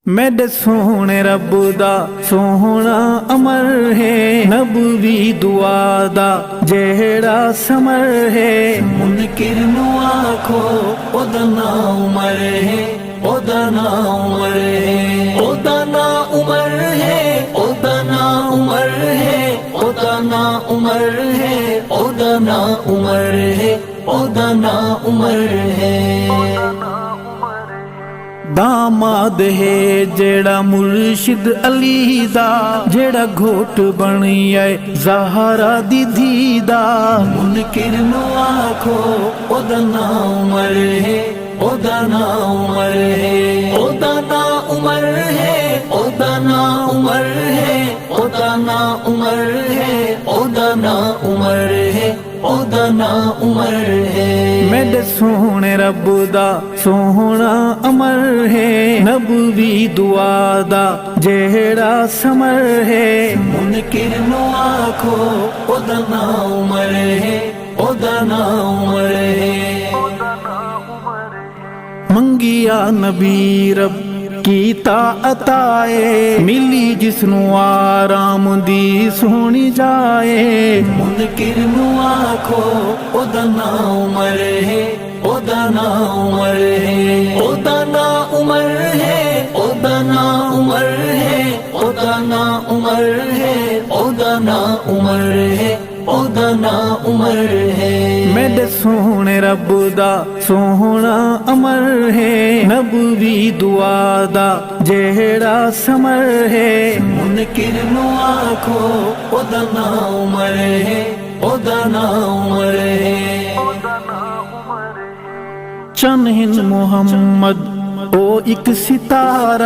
میرے سونے رب دا سونا امر ہے، نبوی دعا دا جہڑا سمر ہے۔ منکر نو آکھو او دا نام عمر ہے، او دا نام عمر ہے، او دا نام عمر ہے، او دا نام عمر ہے، او دا نام عمر ہے، او دا نام عمر ہے، او دا نام عمر ہے۔ داماد ہے جیڑا مرشد علی دا، جیڑا گھوٹ بنی ہے زہرا دی دھی دا۔ منکر نو آکھو او دا نام عمر ہے، او دا نام عمر ہے، او دا نام عمر ہے، او دا نام عمر ہے، او دا نام عمر ہے، او دا نام عمر ہے، او دا نام عمر ہے۔ میرے سونے رب دا سونا امر ہے، نبوی دعا دا جہڑا سمر ہے۔ منکر نو آکھو او دا نام عمر ہے، او دا نام عمر ہے۔ منگیا نبی رب کیتا عطائے، ملی جس نو آرام دی سونی جائے۔ منکر نو آکھو او دا نام عمر ہے، او دا نام عمر ہے، او دا نام عمر ہے، او دا نام عمر ہے، او دا نام عمر ہے، او دا نام عمر ہے، او دا نام عمر ہے۔ میرے سونے رب دا سونا امر ہے، نبوی دعا دا جہڑا سمر ہے۔ منکر نو آکھو او دا نام عمر ہے، او دا نام عمر ہے۔ چند ہند محمد او ایک ستارہ